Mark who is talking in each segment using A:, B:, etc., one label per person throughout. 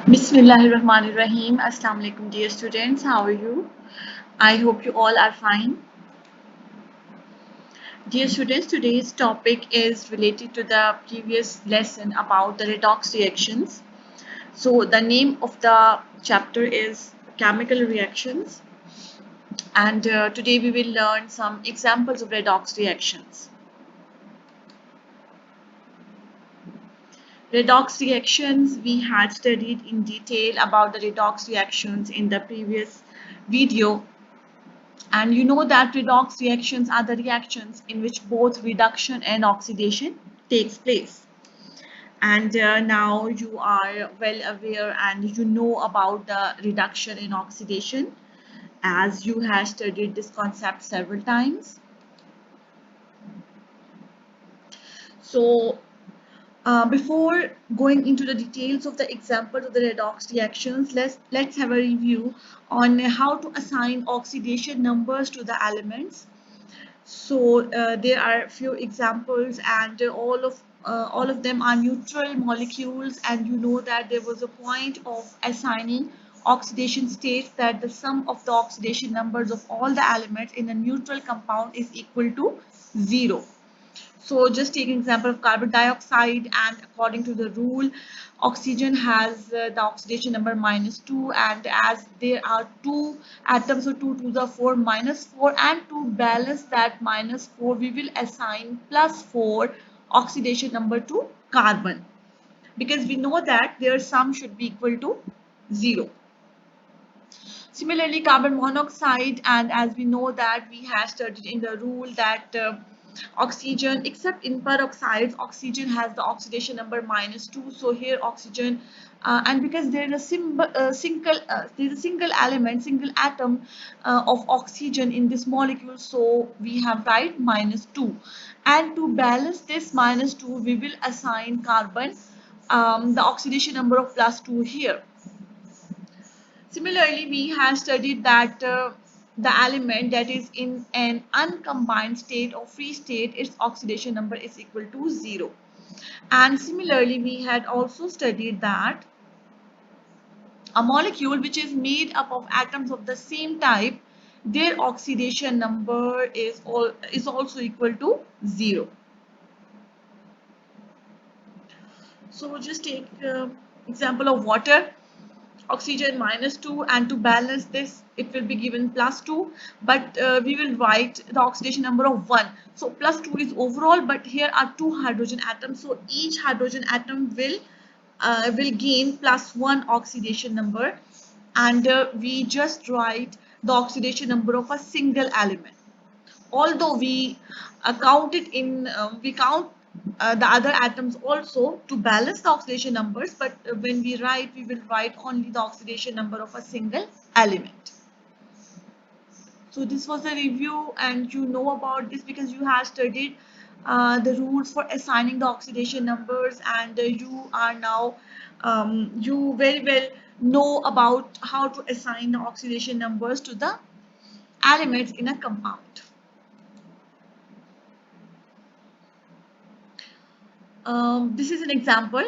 A: Bismillahirrahmanirrahim. Assalamu alaikum, dear students. How are you? I hope you all are fine. Dear students, today's topic is related to the previous lesson about the redox reactions. So, the name of the chapter is chemical reactions, and today we will learn some examples of redox reactions. Redox reactions, we had studied in detail about the redox reactions in the previous video. And you know that redox reactions are the reactions in which both reduction and oxidation takes place. And now you are well aware and you know about the reduction and oxidation as you have studied this concept several times. So before going into the details of the examples of the redox reactions, let's have a review on how to assign oxidation numbers to the elements. So there are few examples, and all of them are neutral molecules. And you know that there was a point of assigning oxidation states that the sum of the oxidation numbers of all the elements in a neutral compound is equal to 0. So just take an example of carbon dioxide, and according to the rule, oxygen has the oxidation number -2, and as there are two atoms, so 2 to the 4 -4, and to balance that -4, we will assign +4 oxidation number to carbon, because we know that their sum should be equal to 0. Similarly, carbon monoxide, and as we know that we have studied in the rule that oxygen, except in peroxides, oxygen has the oxidation number -2. So here oxygen, and because there is a single element, single atom of oxygen in this molecule, so we have right -2. And to balance this -2, we will assign carbon the oxidation number of +2 here. Similarly, we have studied that the element that is in an uncombined state or free state, its oxidation number is equal to 0. And similarly, we had also studied that a molecule which is made up of atoms of the same type, their oxidation number is also equal to 0. So just take example of water. Oxygen -2, and to balance this it will be given +2, but we will write the oxidation number of 1. So +2 is overall, but here are two hydrogen atoms, so each hydrogen atom will gain +1 oxidation number, and we just write the oxidation number of a single element. Although we count it in we count the other atoms also to balance the oxidation numbers, but when we write, we will write only the oxidation number of a single element. So this was a review, and you know about this because you have studied the rules for assigning the oxidation numbers, and you are now you very well know about how to assign the oxidation numbers to the elements in a compound. This is an example.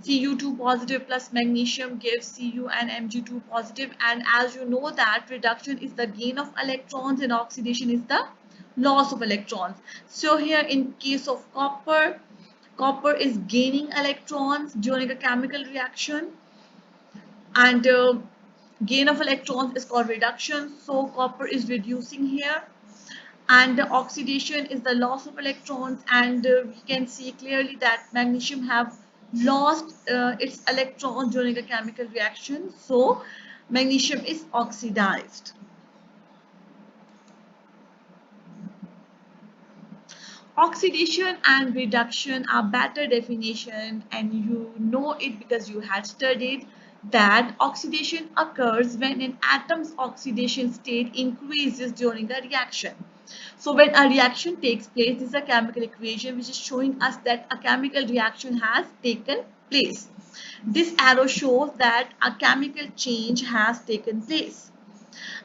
A: Cu2 positive plus magnesium gives Cu and Mg2 positive, and as you know that reduction is the gain of electrons and oxidation is the loss of electrons. So here in case of copper, copper is gaining electrons during a chemical reaction, and gain of electrons is called reduction. So copper is reducing here, and the oxidation is the loss of electrons, and we can see clearly that magnesium have lost its electrons during a chemical reaction, so magnesium is oxidized. Oxidation and reduction are better definition, and you know it because you had studied that oxidation occurs when an atom's oxidation state increases during a reaction. So when a reaction takes place, this is a chemical equation which is showing us that a chemical reaction has taken place. This arrow shows that a chemical change has taken place.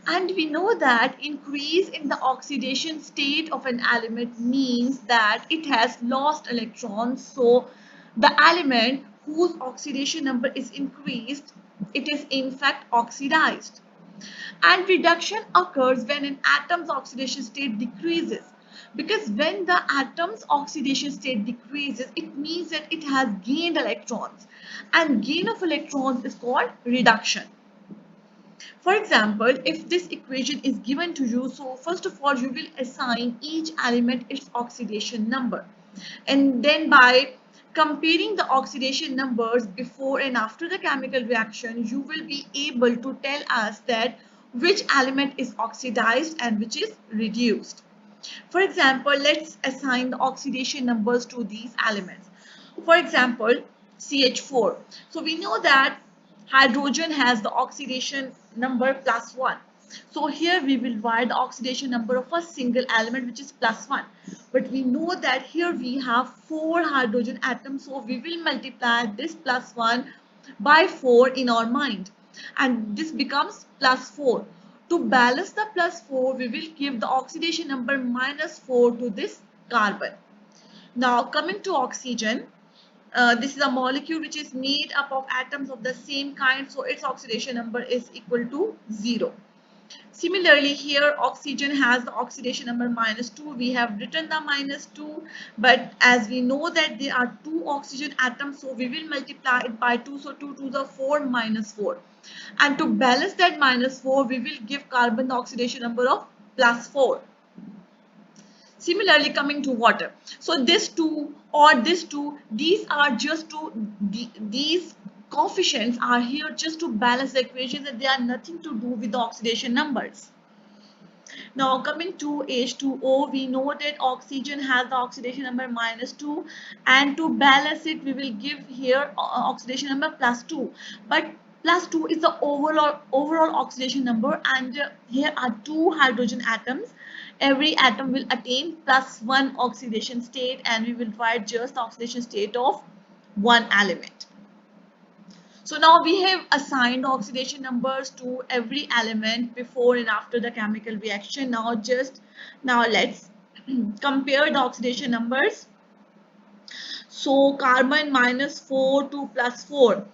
A: And we know that increase in the oxidation state of an element means that it has lost electrons. So the element whose oxidation number is increased, it is in fact oxidized. And reduction occurs when an atom's oxidation state decreases. Because when the atom's oxidation state decreases, it means that it has gained electrons. And gain of electrons is called reduction. For example, if this equation is given to you, so first of all, you will assign each element its oxidation number. And then by comparing the oxidation numbers before and after the chemical reaction, you will be able to tell us that which element is oxidized and which is reduced. For example, let's assign the oxidation numbers to these elements. For example, CH4. So we know that hydrogen has the oxidation number +1. So here we will write the oxidation number of a single element, which is +1. But we know that here we have 4 hydrogen atoms. So we will multiply this +1 by 4 in our mind. And this becomes +4. To balance the +4, we will give the oxidation number -4 to this carbon. Now coming to oxygen, this is a molecule which is made up of atoms of the same kind, so its oxidation number is equal to 0. Similarly, here oxygen has the oxidation number -2. We have written the -2, but as we know that there are 2 oxygen atoms, so we will multiply it by 2. So 2 to the 4 -4. And to balance that -4, we will give carbon the oxidation number of +4. Similarly, coming to water. So this 2 or this 2, these are just to, these coefficients are here just to balance the equation, that they are nothing to do with the oxidation numbers. Now coming to H2O, we know that oxygen has the oxidation number -2, and to balance it, we will give here oxidation number +2. But +2 is the overall oxidation number, and here are 2 hydrogen atoms. Every atom will attain +1 oxidation state, and we will write just the oxidation state of one element. So now we have assigned oxidation numbers to every element before and after the chemical reaction. Now let's compare the oxidation numbers. So carbon -4 to +4.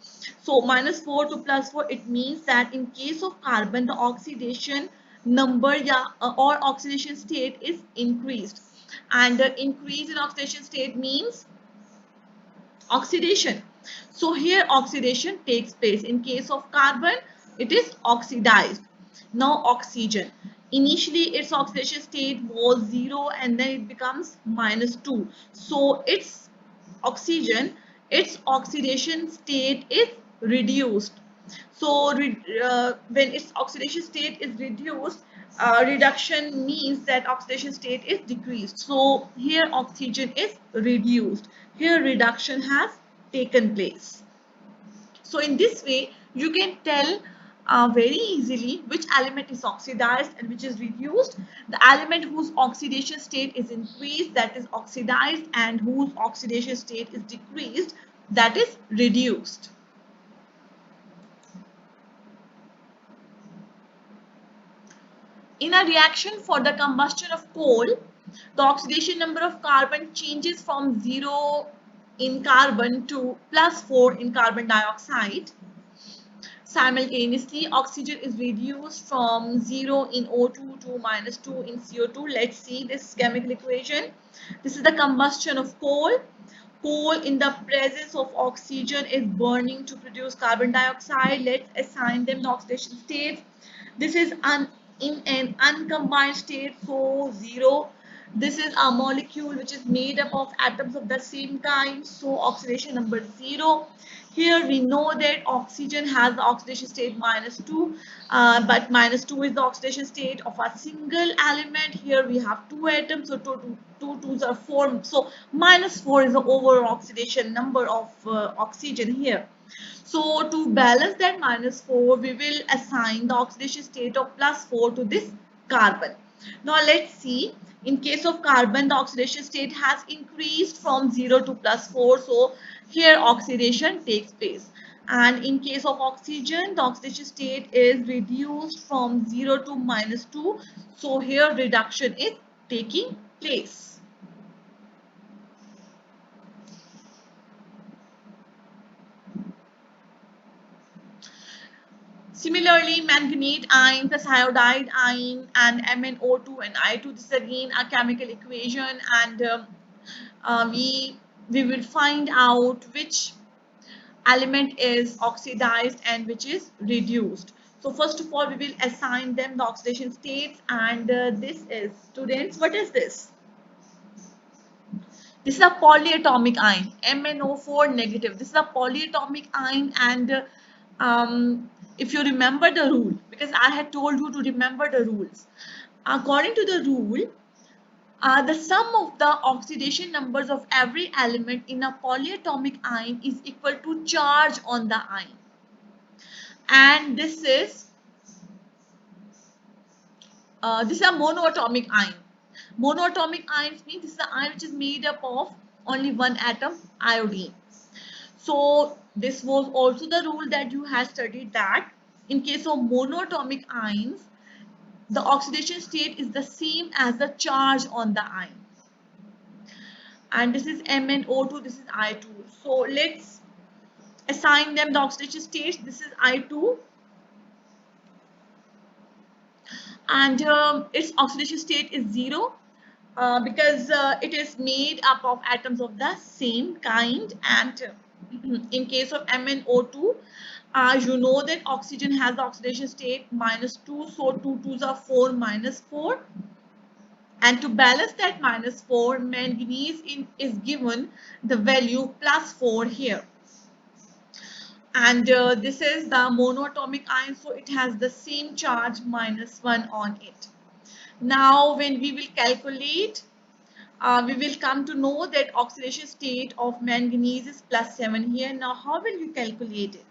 A: So -4 to +4, it means that in case of carbon, the oxidation number or oxidation state is increased. And the increase in oxidation state means oxidation. So here oxidation takes place. In case of carbon, it is oxidized. Now oxygen. Initially its oxidation state was 0 and then it becomes -2. So its oxygen, its oxidation state is reduced. So when its oxidation state is reduced, reduction means that oxidation state is decreased. So here oxygen is reduced. Here reduction has taken place. So in this way, you can tell very easily which element is oxidized and which is reduced. The element whose oxidation state is increased, that is oxidized, and whose oxidation state is decreased, that is reduced. In a reaction for the combustion of coal, the oxidation number of carbon changes from 0 in carbon to +4 in carbon dioxide. Simultaneously, oxygen is reduced from 0 in O2 to -2 in CO2. Let's see this chemical equation. This is the combustion of coal. Coal in the presence of oxygen is burning to produce carbon dioxide. Let's assign them the oxidation states. This is in an uncombined state, so 0. This is a molecule which is made up of atoms of the same kind, so oxidation number 0. Here we know that oxygen has the oxidation state -2, but -2 is the oxidation state of a single element. Here we have 2 atoms, so 2 twos are 4. So -4 is the overall oxidation number of oxygen here. So to balance that -4, we will assign the oxidation state of +4 to this carbon. Now let's see. In case of carbon, the oxidation state has increased from 0 to +4. So here oxidation takes place. And in case of oxygen, the oxidation state is reduced from 0 to -2. So here reduction is taking place. Similarly, manganese ion plus iodide ion and MnO2 and I2. This is again a chemical equation, and we will find out which element is oxidized and which is reduced. So first of all, we will assign them the oxidation states, and this is, students, what is this? This is a polyatomic ion, MnO4 negative. This is a polyatomic ion, and if you remember the rule, because I had told you to remember the rules. According to the rule, the sum of the oxidation numbers of every element in a polyatomic ion is equal to charge on the ion. And this is a monoatomic ion. Monoatomic ions means this is an ion which is made up of only one atom, iodine. So this was also the rule that you had studied, that in case of monoatomic ions, the oxidation state is the same as the charge on the ion. And this is MnO2, this is I2. So let's assign them the oxidation states. This is I2, and its oxidation state is 0, because it is made up of atoms of the same kind. And in case of MnO2, you know that oxygen has the oxidation state -2, so 2 2s are 4, -4. And to balance that -4, manganese is given the value +4 here. And this is the monoatomic ion, so it has the same charge, -1 on it. Now when we will calculate, we will come to know that oxidation state of manganese is +7 here. Now how will you calculate it?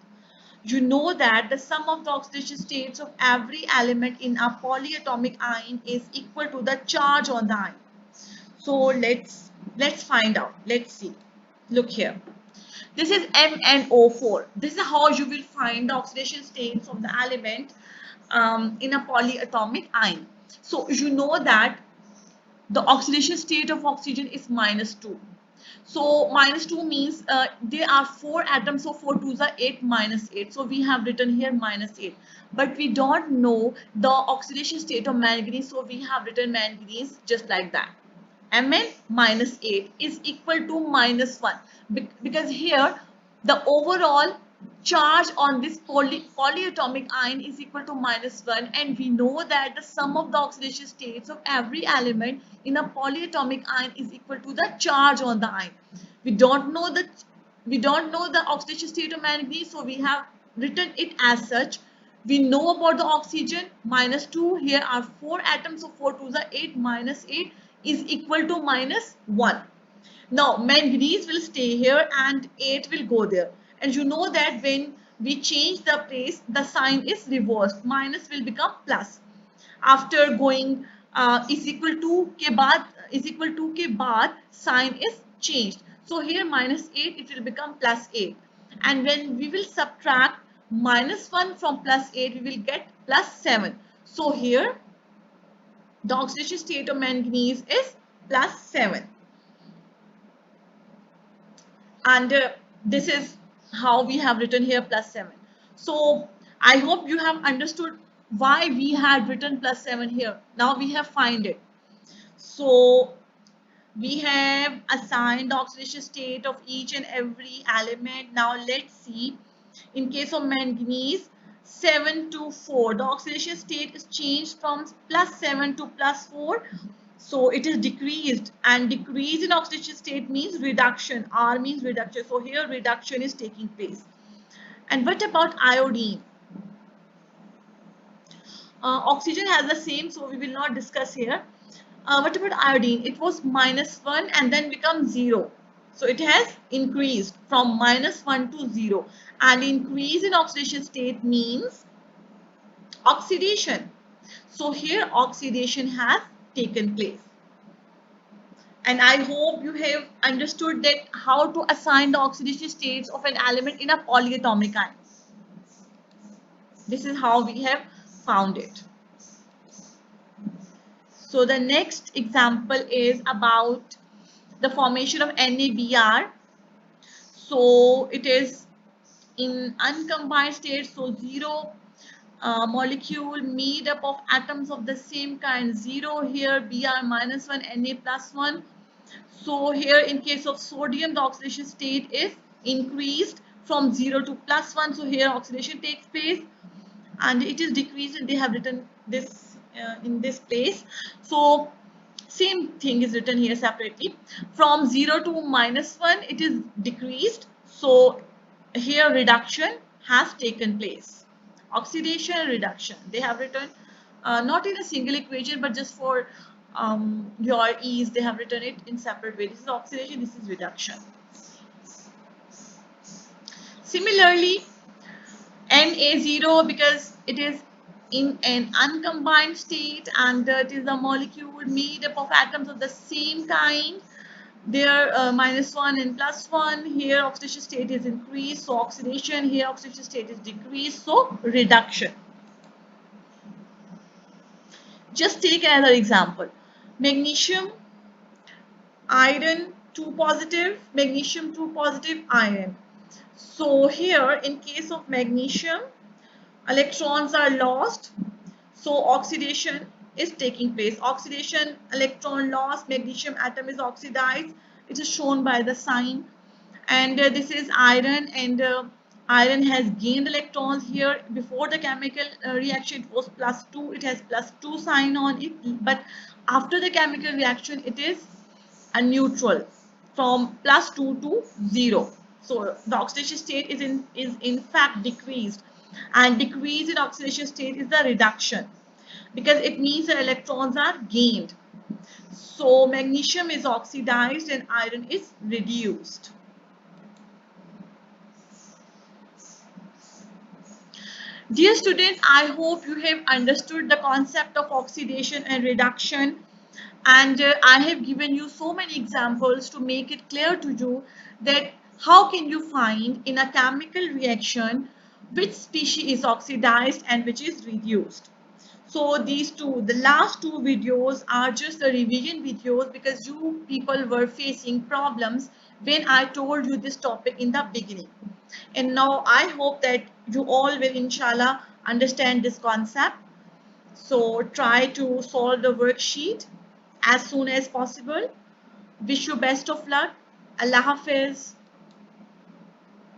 A: You know that the sum of the oxidation states of every element in a polyatomic ion is equal to the charge on the ion. So let's find out. Let's see. Look here. This is MnO4. This is how you will find the oxidation states of the element in a polyatomic ion. So you know that the oxidation state of oxygen is -2. So -2 means there are 4 atoms, so 4 2s are 8, -8. So we have written here -8. But we don't know the oxidation state of manganese, so we have written manganese just like that. Mn -8 is equal to -1, because here the overall charge on this polyatomic ion is equal to -1, and we know that the sum of the oxidation states of every element in a polyatomic ion is equal to the charge on the ion. We don't know the oxidation state of manganese, so we have written it as such. We know about the oxygen, -2. Here are 4 atoms, so 4 2s are 8, -8 is equal to -1. Now manganese will stay here and 8 will go there. And you know that when we change the place, the sign is reversed. Minus will become plus. After going is equal to के बाद sign is changed. So here -8, it will become +8. And when we will subtract -1 from +8, we will get +7. So here the oxidation state of manganese is +7. And this is how we have written here +7. So I hope you have understood why we had written +7 here. Now we have find it. So we have assigned the oxidation state of each and every element. Now let's see. In case of manganese, 7 to 4, the oxidation state is changed from +7 to +4. So it is decreased, and decrease in oxidation state means reduction. R means reduction. So here reduction is taking place. And what about iodine? Oxygen has the same, so we will not discuss here. What about iodine? It was -1 and then becomes 0. So it has increased from -1 to 0. And increase in oxidation state means oxidation. So here oxidation has taken place. And I hope you have understood that how to assign the oxidation states of an element in a polyatomic ion. This is how we have found it. So the next example is about the formation of NaBr. So it is in uncombined state, so 0 molecule made up of atoms of the same kind. 0 here, Br minus 1, Na plus 1. So here in case of sodium, the oxidation state is increased from 0 to plus 1. So here oxidation takes place and it is decreased, and they have written this in this place. So same thing is written here separately. From 0 to minus 1, it is decreased. So here reduction has taken place. Oxidation and reduction. They have written not in a single equation, but just for your ease, they have written it in separate way. This is oxidation, this is reduction. Similarly, Na0, because it is in an uncombined state and it is a molecule made up of atoms of the same kind. There minus 1 and plus 1. Here oxidation state is increased, so oxidation. Here oxidation state is decreased, so reduction. Just take another example. Magnesium, iron 2 positive, magnesium 2 positive, iron. So here in case of magnesium, electrons are lost, so oxidation is taking place. Oxidation, electron loss, magnesium atom is oxidized. It is shown by the sign. And this is iron, and iron has gained electrons here. Before the chemical reaction it was plus 2, it has plus 2 sign on it, but after the chemical reaction it is a neutral from plus 2 to 0. So the oxidation state is in fact decreased, and decrease in oxidation state is the reduction, because it means the electrons are gained. So magnesium is oxidized and iron is reduced. Dear students, I hope you have understood the concept of oxidation and reduction, and I have given you so many examples to make it clear to you that how can you find in a chemical reaction which species is oxidized and which is reduced. So these two, the last two videos are just the revision videos, because you people were facing problems when I told you this topic in the beginning. And now I hope that you all will inshallah understand this concept. So try to solve the worksheet as soon as possible. Wish you best of luck. Allah Hafiz.